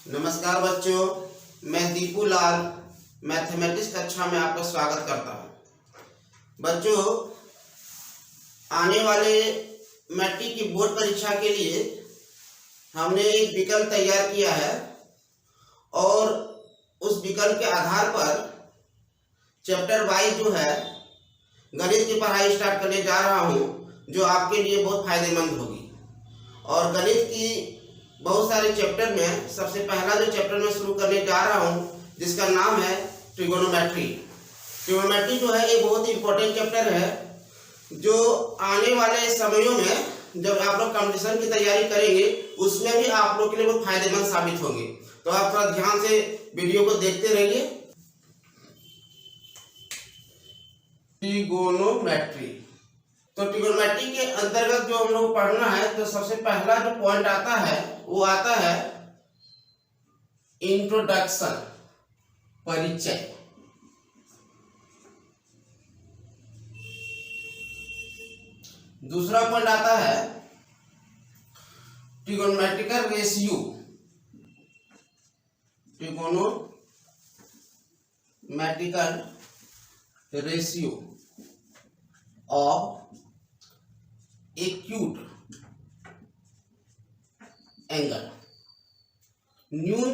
नमस्कार बच्चों, मैं दीपू लाल मैथमेटिक्स कक्षा में आपका स्वागत करता हूं। बच्चों, आने वाले मैट्रिक की बोर्ड परीक्षा के लिए हमने एक विकल्प तैयार किया है और उस विकल्प के आधार पर चैप्टर वाइज जो है गणित की पढ़ाई स्टार्ट करने जा रहा हूं, जो आपके लिए बहुत फायदेमंद होगी। और गणित की बहुत सारे चैप्टर में सबसे पहला जो चैप्टर मैं शुरू करने जा रहा हूं, जिसका नाम है ट्रिगोनोमेट्री। ट्रिगोनोमेट्री जो है एक बहुत ही इंपॉर्टेंट चैप्टर है, जो आने वाले समयों में जब आप लोग कंपटीशन की तैयारी करेंगे उसमें भी आप लोग के लिए बहुत फायदेमंद साबित होंगे। तो आप थोड़ा ध्यान से वीडियो को देखते रहिए। ट्रिगोनोमेट्री, तो ट्रिगोनोमेट्री के अंतर्गत जो हम लोग पढ़ना है, तो सबसे पहला जो पॉइंट आता है वो आता है इंट्रोडक्शन, परिचय। दूसरा पॉइंट आता है trigonometrical ratio, trigonometrical ratio of acute angle, न्यून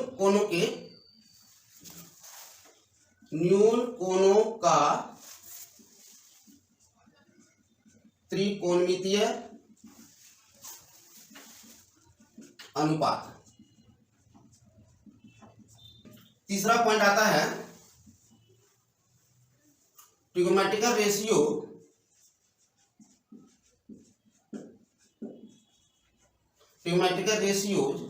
कोणों का त्रिकोणमितीय अनुपात। तीसरा पॉइंट आता है trigonometrical ratios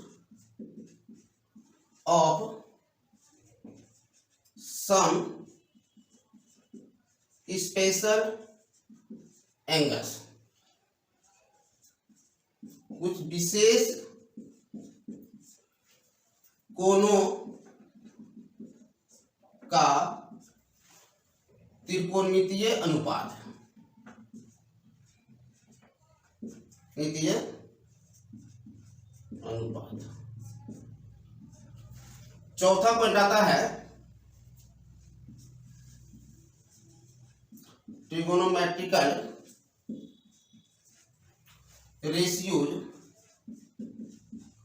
of some special angles, कुछ विशेष कोणों का त्रिकोणमितीय अनुपात। चौथा पॉइंट आता है trigonometrical ratios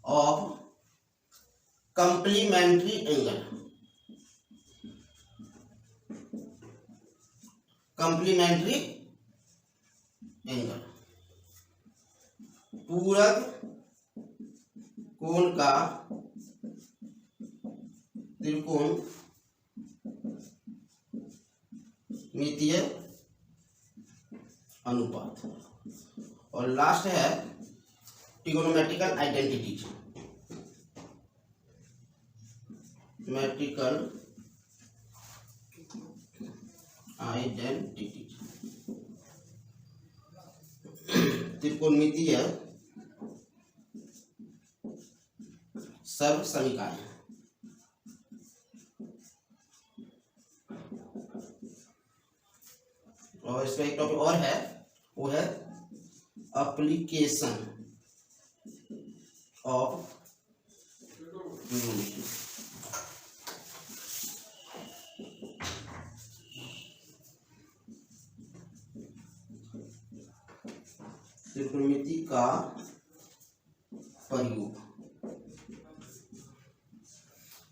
of complementary angle, पूरक कोण का त्रिकोणमितीय अनुपात। और लास्ट है ट्रिगोनोमेट्रिकल आइडेंटिटीज, त्रिकोणमितीय सर्व समीकरण। और इसका एक टॉपिक और है, वो है एप्लीकेशन ऑफ त्रिकोणमिति का प्रयोग।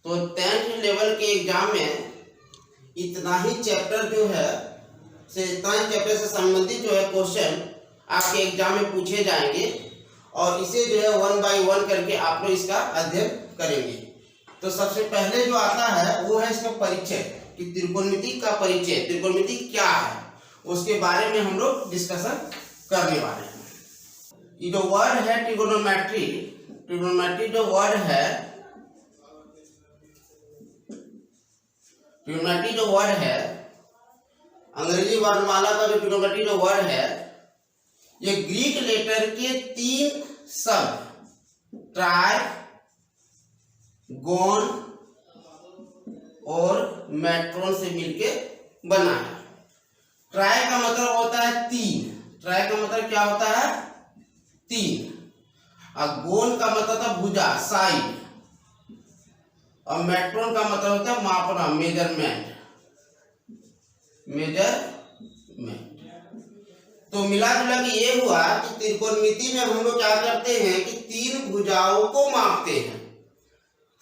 तो 10th लेवल के एग्जाम में इतना ही चैप्टर जो है इतना ही चैप्टर से संबंधित जो है क्वेश्चन आपके एग्जाम में पूछे जाएंगे, और इसे जो है 1 by 1 करके आप लोग इसका अध्ययन करेंगे। तो सबसे पहले जो आता है वो है इसका परिचय, कि त्रिकोणमिति का परिचय, त्रिकोणमिति क्या है, उसके बारे में हम लोग डिस्कशन करने वाले हैं। ये जो वर्ड है ट्रिगोनोमेट्री जो वर्ड है, ट्रिगोनोमेट्री जो वर्ड है, अंग्रेजी वर्णमाला का जो ट्रिगोनोमेट्री जो वर्ड है, ये ग्रीक लेटर के 3 शब्द ट्राई, गोन और मेट्रोन से मिलके बना है। ट्राई का मतलब होता है 3, ट्राई का मतलब क्या होता है 3, और गोल का मतलब था भुजा, साइड, और मेट्रोन का मतलब होता है मापना, मेजरमेंट। तो मिला जुला के ये हुआ कि त्रिकोणमिति में हम लोग क्या करते हैं कि तीन भुजाओं को मापते हैं।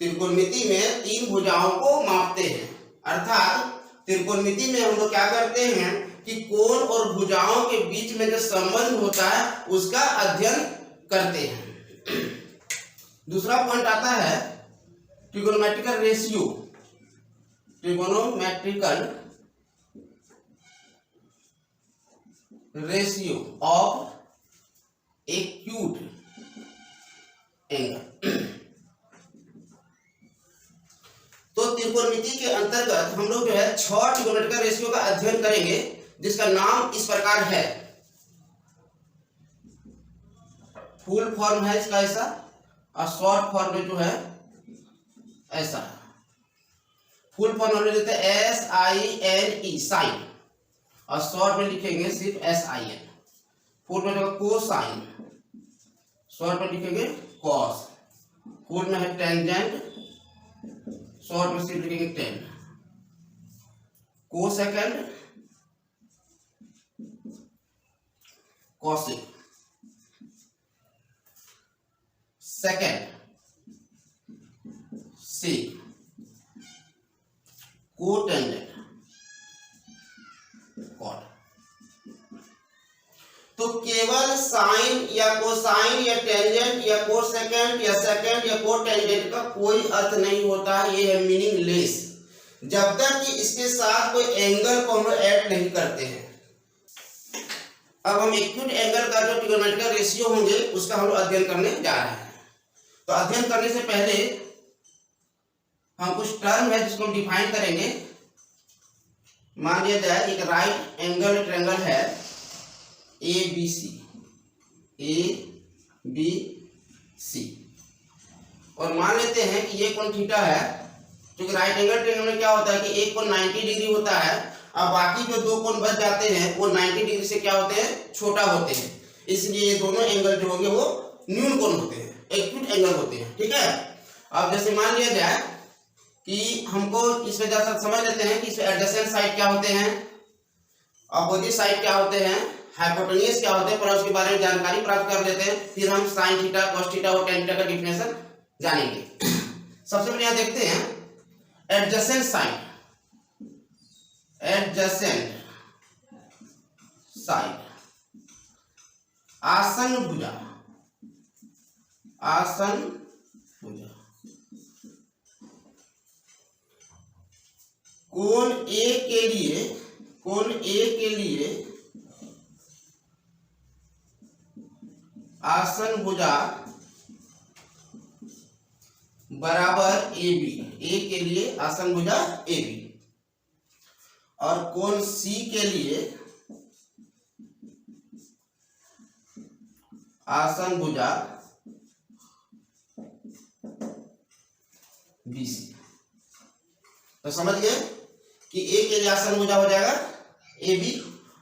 त्रिकोणमिति में तीन भुजाओं को मापते हैं, अर्थात त्रिकोणमिति में हम लोग क्या करते हैं कि कोण और भुजाओं के बीच में जो संबंध होता है उसका अध्ययन करते हैं। दूसरा पॉइंट आता है trigonometrical ratio. Trigonometrical ratio of acute angle. तो त्रिकोणमिति के अंतर्गत हम लोग जो है 6 ट्रिगोनोमेट्रिकल रेशियो का अध्ययन करेंगे, जिसका नाम इस प्रकार है। फुल फॉर्म है इसका ऐसा, और शॉर्ट फॉर्म में जो है ऐसा। फुल फॉर्म हम लोग देते हैं SINE, साइन, और शॉर्ट में लिखेंगे सिर्फ SIN। फुल में होगा कोसाइन, शॉर्ट में लिखेंगे कॉस। फुल में है टेंजेंट, शॉर्ट में सिर्फ लिखेंगे टेन। Cosecant, cosec. सेकेंड सेक, कोटेंजेंट, कॉट। तो केवल साइन या कोसाइन या टेंजेंट या कोसेकेंड या सेकेंड या कोटेंजेंट का कोई अर्थ नहीं होता है, ये है मीनिंगलेस, जब तक कि इसके साथ कोई एंगल को हम ऐड नहीं करते हैं। अब हम एक्यूट एंगल का जो ट्रिगोनोमेट्रिकल रेशियो होंगे उसका हम अध्ययन करने जा रहे हैं। तो अध्ययन करने से पहले हम कुछ टर्म है जिसको हम डिफाइन करेंगे। मान लिया जाए एक राइट एंगल ट्रायंगल है ABC, और मान लेते हैं कि ये कोण थीटा है, क्योंकि राइट एंगल ट्रायंगल में क्या होता है कि एक कोण 90 डिग्री होता है, अब बाकी जो दो कोण बच जाते हैं वो 90 डिग्री से क्या होते हैं, छोटा होते हैं, इसलिए ये दोनों एंगल जो होंगे वो न्यून कोण होते हैं, एक्यूट एंगल होते हैं। ठीक है। अब जैसे मान लिया जाए कि हमको इसमें जैसा समझ लेते हैं कि इसमें एडजेसेंट साइड क्या होते हैं, अपोजिट साइड क्या होते हैं, हाइपोटेन्यूज क्या होते हैं, पर उसके बारे में जानकारी प्राप्त कर लेते हैं। फिर हम साइन थीटा, कॉस थीटा और टेन थीटा का डिफिनेशन जानेंगे। सबसे पहले यहाँ देखते हैं एडजेसेंट साइड। एडजेसेंट साइड, आसन्न भुजा, आसन्न भुजा। कोण ए के लिए, कोण ए के लिए आसन्न भुजा बराबर AB, ए के लिए आसन्न भुजा AB, और कोण C के लिए आसन्न भुजा BC। तो समझ गए कि ए के लिए आसन्न भुजा हो जाएगा AB,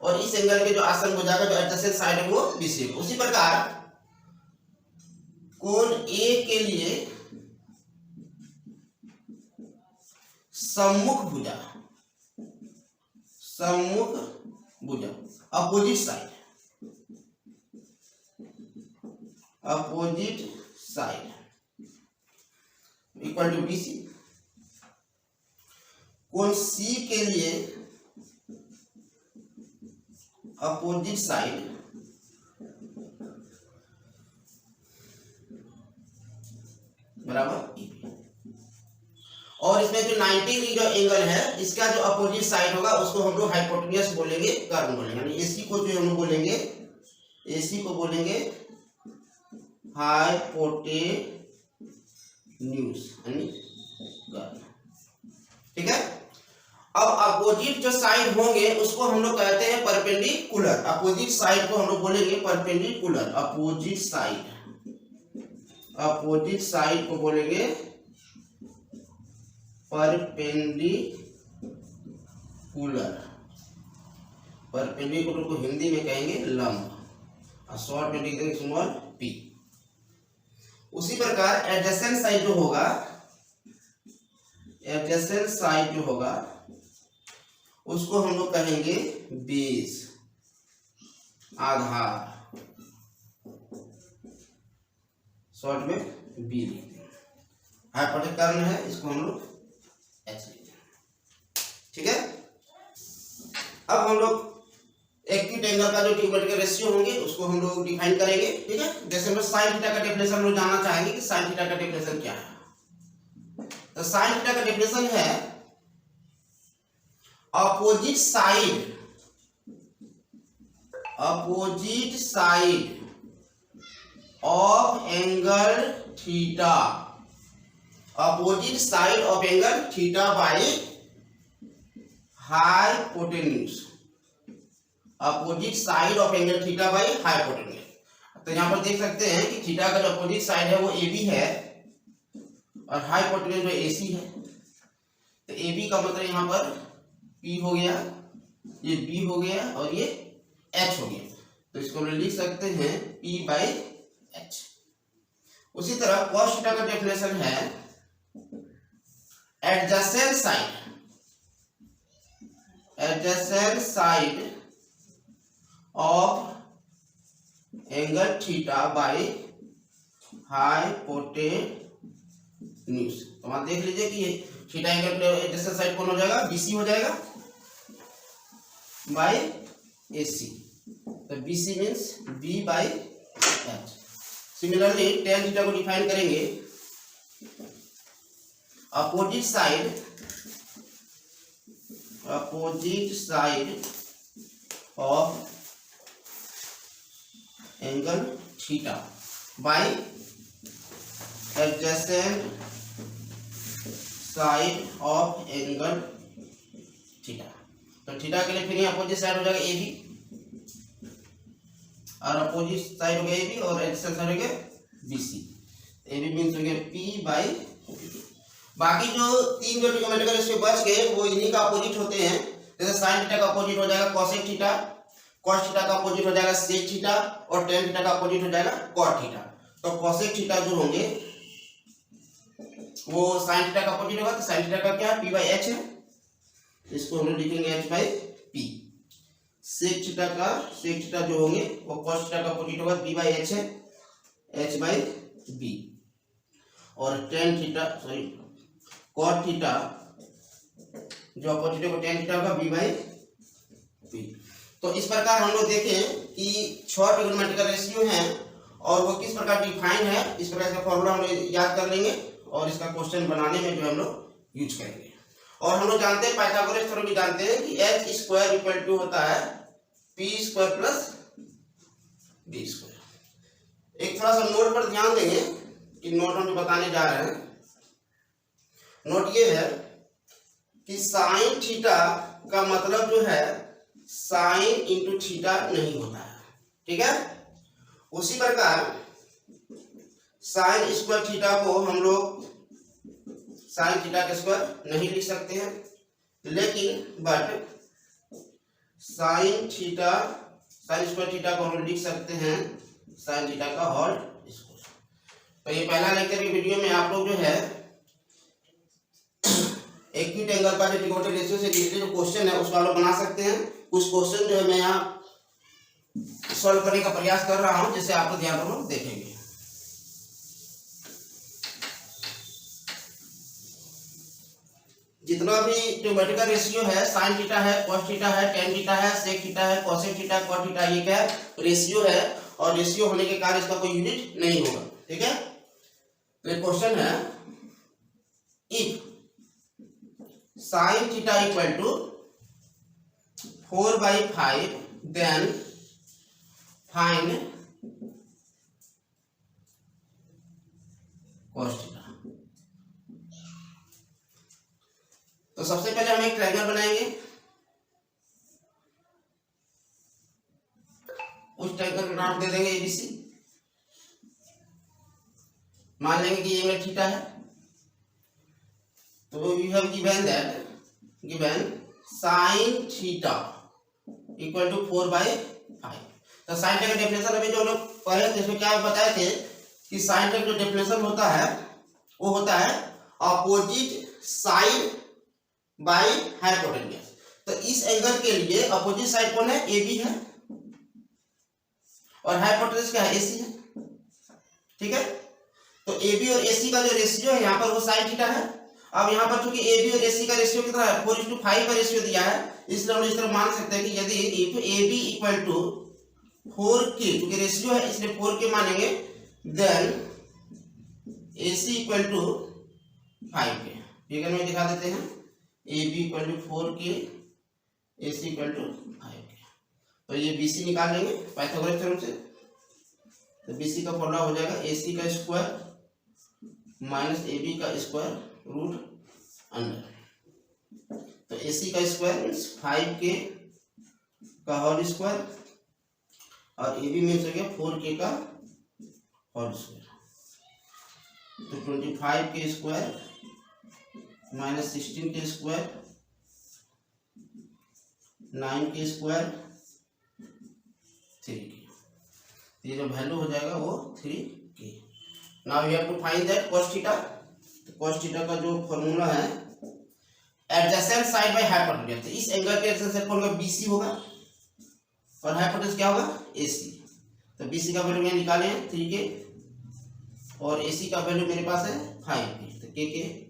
और इस एंगल के जो आसन्न भुजा का जो एडजेसेंट साइड है वो BC। उसी प्रकार कोण A के लिए सम्मुख भुजा, सम्मुख भुजा, opposite side, opposite side equal to BC। कोण C के लिए अपोजिट साइड बराबर AB, और इसमें जो 90 डिग्री जो एंगल है इसका जो अपोजिट साइड होगा उसको हम लोग हाइपोटेन्यूज बोलेंगे, कर्व बोलेंगे। यानी AC को जो हम लोग बोलेंगे, AC को बोलेंगे हाइपोटेन्यूज यानी कर्व। ठीक है। अब अपोजिट जो साइड होंगे उसको हम लोग कहते हैं परपेंडिकुलर। अपोजिट साइड को हम लोग बोलेंगे perpendicular. Opposite side, opposite side को बोलेंगे परपेंडिकुलर। परपेंडिकुलर को हिंदी में कहेंगे लंब, और शॉर्ट में लिख देंगे स्मॉल p। उसी प्रकार एडजेसेंट साइड जो होगा एडजेसेंट साइड जो होगा उसको हम लोग कहेंगे बेस, आधार, शॉर्ट में बी लिखते हैं। हाइपोटेनिस कर्ण है, इसको हम लोग एच लिखते हैं। ठीक है, अब हम लोग एक्यूट एंगल का जो ट्यूबोमेट्रिक रेशियो होंगे उसको हम लोग डिफाइन करेंगे। ठीक है, जैसे हम लोग साइन थीटा का डेफिनेशन हम लोग जानना चाहेंगे कि साइन थीटा का डेफिनेशन क्या है। तो साइन थीटा का डेफिनेशन है opposite side of angle theta, opposite side of angle theta by hypotenuse, opposite side of angle theta by hypotenuse. तो यहां पर देख सकते हैं कि थीटा का जो अपोजिट साइड है वो AB है और हाइपोटेन्यूज जो AC है। तो AB का मतलब यहां पर P हो गया, ये B हो गया और ये H हो गया। तो इसको हम लिख सकते हैं P बाई H। उसी तरह cos थीटा का डेफिनेशन है adjacent side of angle theta by hypotenuse. तो आप देख लीजिए कि थीटा एंगल एडजेसेंट साइड कौन हो जाएगा, BC हो जाएगा बाई AC। तो BC means B by H। Similarly tan theta को डिफाइन करेंगे opposite side of angle theta by adjacent side of angle theta. तो थीटा के लिए फिर यहाँ अपोजिट साइड हो जाएगा AB और अपोजिट साइड हो गया AB और एडजेसेंट साइड हो गया BC। AB मीन्स हो गया P बाई। बाकी जो तीन जो ट्रिगोनोमेट्रिक रेशियो बच गए वो इन्हीं का अपोजिट होते हैं। जैसे साइन थीटा का अपोजिट हो जाएगा कोसेक थीटा, कॉस थीटा का अपोजिट हो जाएगा सेक थीटा और टेन थीटा का अपोजिट हो जाएगा कॉट थीटा। तो कोसेक थीटा जो होंगे वो साइन थीटा का अपोजिट होगा। तो साइन थीटा का क्या है, P बाई H है, इसको हम लोग लिखेंगे H by P। Sec theta जो होंगे वो कॉस थीटा का अपोजिट होगा, P बाई H है, H बाई B। और टेन थीटा कॉट थीटा जो अपोजिट है टेन थीटा होगा, B बाई P। तो इस प्रकार हम लोग देखें कि 6 ट्रिगोनोमेट्रिक रेशियो हैं और वो किस प्रकार डिफाइन है, इस प्रकार का फॉर्मूला हम लोग याद कर लेंगे और इसका क्वेश्चन बनाने में जो हम लोग यूज करेंगे। और हम लोग जानते हैं पाइथागोरस थ्योरम भी जानते हैं कि h स्क्वायर इक्वल टू होता है p square plus b square. एक थोड़ा सा नोट पर ध्यान देंगे कि नोट हम जो बताने जा रहे हैं, नोट ये है कि साइन थीटा का मतलब जो है साइन इंटू थीटा नहीं होता है। ठीक है, उसी प्रकार साइन स्क्वायर थीटा को हम लोग साइन थीटा के स्क्वायर नहीं लिख सकते हैं, लेकिन बट साइन स्क्वायर थीटा को हम लिख सकते हैं साइन थीटा का होल स्क्वायर। तो ये पहला लेक्चर की वीडियो में आप लोग जो है एक्यूट एंगल का जो ट्रिगोनोमेट्रिक रेशियो से रिलेटेड जो क्वेश्चन है उसको आप लोग बना सकते हैं। कुछ क्वेश्चन जो है मैं यहाँ सॉल्व करने का प्रयास कर रहा हूं, जिससे आप लोग ध्यानपूर्वक देखेंगे। जितना भी ट्रिगोनोमेट्रिक रेशियो है, साइन थीटा है, कॉस थीटा है, टेन थीटा है, सेक थीटा है, कोसेक थीटा, कॉट थीटा, ये क्या है, रेशियो है और रेशियो होने के कारण इसका कोई यूनिट नहीं होगा। ठीक है, तो ये क्वेश्चन है if sine theta equal to 4/5 then find cos theta. तो सबसे पहले हम एक ट्रायंगल बनाएंगे। उस ट्रायंगल का नाम दे देंगे ABC। मान लेंगे कि ये एंगल थीटा है। तो we have given sine theta equal to 4/5। तो साइन थीटा का डेफिनेशन अभी जो लोग पढ़े थे उसमें क्या बताए थे कि साइन थीटा का जो डेफिनेशन होता है वो होता है अपोजिट साइड बाय हाइपोटेन्यूज। तो इस एंगल के लिए अपोजिट साइड कौन है, AB है, और हाइपोटेन्यूज क्या है, AC है। ठीक है, तो AB और AC का जो रेशियो है यहाँ पर वो sin थीटा है। अब यहाँ पर चूंकि AB और AC का रेशियो कितना है, 4:5 का रेशियो दिया है, इसलिए हम इस तरह मान सकते हैं कि यदि if AB equal to 4K, क्योंकि रेशियो है इसलिए 4K मानेंगे, then AC equal to 5K। Figure में दिखा देते हैं, AB equal to 4K, AC equal to 5K। तो ये BC निकाल लेंगे पाइथागोरस थ्योरम से। तो BC का फॉर्मूला हो जाएगा AC का स्क्वायर माइनस AB का स्क्वायर रूट अंडर। तो AC का स्क्वायर मीन्स 5K का होल स्क्वायर और AB मीन्स हो गया 4K का होल स्क्वायर। तो 25K square minus 16K square 9K square 3K। ये जो वैल्यू हो जाएगा वो 3K। Now we have to find that cos theta. तो cos थीटा का जो फॉर्मूला है एडजेसेंट साइड बाय हाइपोटेन्यूज। इस एंगल के एडजेसेंट साइड कौन होगा, BC होगा, और हाइपोटेन्यूज क्या होगा, AC। तो BC का वैल्यू मैंने निकाले हैं 3K और AC का वैल्यू मेरे पास है 5K। तो K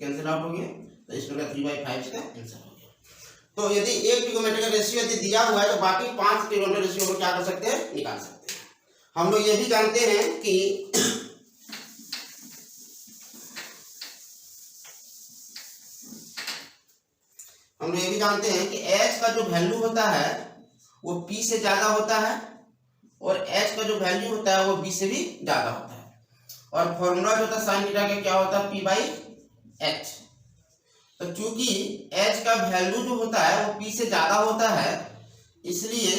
कैंसिल आउट हो गया, तो इस प्रकार 3/5 का आंसर हो गया। तो यदि एक ट्रिगोनोमेट्रिक रेशियो यदि दिया हुआ है तो बाकी 5 ट्रिगोनोमेट्रिक रेशियो को क्या कर सकते हैं, निकाल सकते हैं। हम लोग ये भी जानते हैं कि H का जो वैल्यू होता है वो P से ज्यादा होता है और H का जो वैल्यू होता है वो B से भी ज्यादा होता है। और फॉर्मूला जो होता है साइन थीटा का क्या होता है, P/H। तो चूंकि H का वैल्यू जो होता है वो P से ज्यादा होता है, इसलिए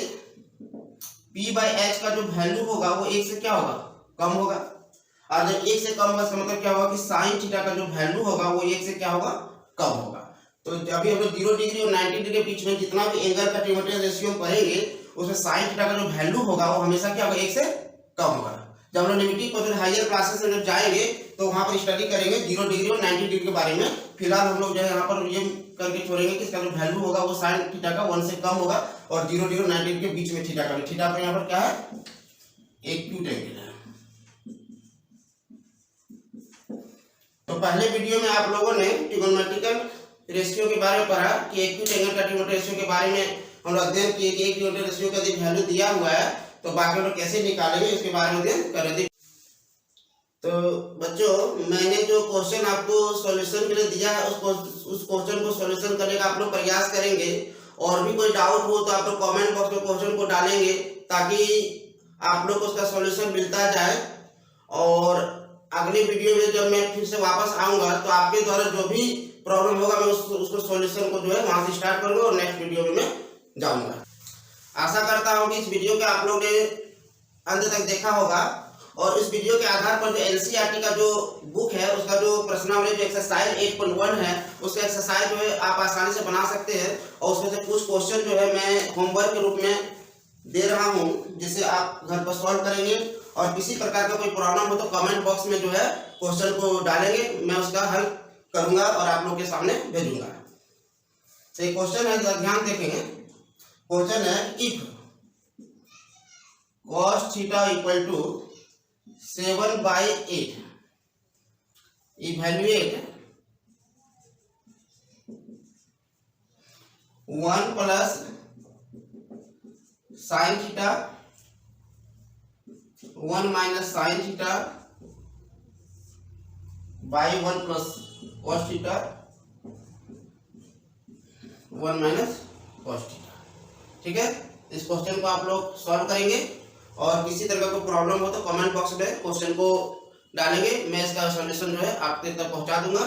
P/H का जो वैल्यू होगा वो 1 से क्या होगा, कम होगा। और जब 1 से कम होगा इसका मतलब क्या होगा कि साइन थीटा का जो वैल्यू होगा वो 1 से क्या होगा, कम होगा। तो अभी हम लोग 0 डिग्री और 90 डिग्री के बीच में जितना भी एंगल का ट्रिगोनोमेट्रिक रेशियो पढ़ेंगे उसमें साइन थीटा का जो वैल्यू होगा वो हमेशा क्या होगा, 1 से कम होगा। जब हम लोग नेगेटिव पोजीशन हायर क्लासेस में जब जाएंगे तो वहां पर स्टडी करेंगे 0 डिग्री और 90 डिग्री के बारे में। फिलहाल हम लोग जो है यहाँ पर ये करके छोड़ेंगे कि इसका जो वैल्यू होगा वो साइन थीटा का 1 से कम होगा और 0 डिग्री और 90 डिग्री के बीच में थीटा का। थीटा पर यहाँ पर क्या है, एक्यूट एंगल है। तो पहले वीडियो में आप लोगों ने ट्रिगोनोमेट्रिकल रेशियो के बारे में पढ़ा कि एक्यूट एंगल का ट्रिगोनोमेट्रिक रेशियो के बारे में हम लोग अध्ययन किए कि एक ट्रिगोनोमेट्रिक रेशियो का यदि वैल्यू दिया हुआ है तो बाकी लोग कैसे निकालेंगे इसके बारे में अध्ययन करेंगे। तो बच्चों मैंने जो क्वेश्चन आपको सॉल्यूशन के लिए दिया है उस क्वेश्चन को सॉल्यूशन करने का आप लोग प्रयास करेंगे। और भी कोई डाउट हो तो आप लोग कमेंट बॉक्स में क्वेश्चन को डालेंगे ताकि आप लोग को उसका सॉल्यूशन मिलता जाए। और अगली वीडियो में जब मैं फिर से वापस आऊंगा तो आपके द्वारा जो भी प्रॉब्लम होगा मैं उसको सॉल्यूशन को जो है वहां से स्टार्ट करूंगा और नेक्स्ट वीडियो में मैं जाऊंगा। आशा करता हूं कि इस वीडियो को आप लोगों ने अंत तक देखा होगा और इस वीडियो के आधार पर जो एनसीईआरटी का जो बुक है उसका जो प्रश्नावली जो एक्सरसाइज 8.1 है उसका एक्सरसाइज जो है आप आसानी से बना सकते हैं। और उसमें से कुछ क्वेश्चन जो है मैं होमवर्क के रूप में दे रहा हूं जिसे आप घर पर सॉल्व करेंगे। और किसी प्रकार का कोई प्रॉब्लम हो तो कमेंट बॉक्स में जो है क्वेश्चन को डालेंगे, मैं उसका हल करूंगा और आप लोग के सामने भेजूंगा। तो एक क्वेश्चन है, ध्यान देखेंगे। क्वेश्चन है if cos theta equal to 7/8 evaluate 1 plus sine theta 1 minus sine theta by 1 plus cos theta 1 minus cos theta. ठीक है, इस क्वेश्चन को आप लोग सॉल्व करेंगे और किसी तरह का कोई प्रॉब्लम हो तो कमेंट बॉक्स में क्वेश्चन को डालेंगे, मैं इसका सॉल्यूशन जो है आपके तक पहुंचा दूंगा।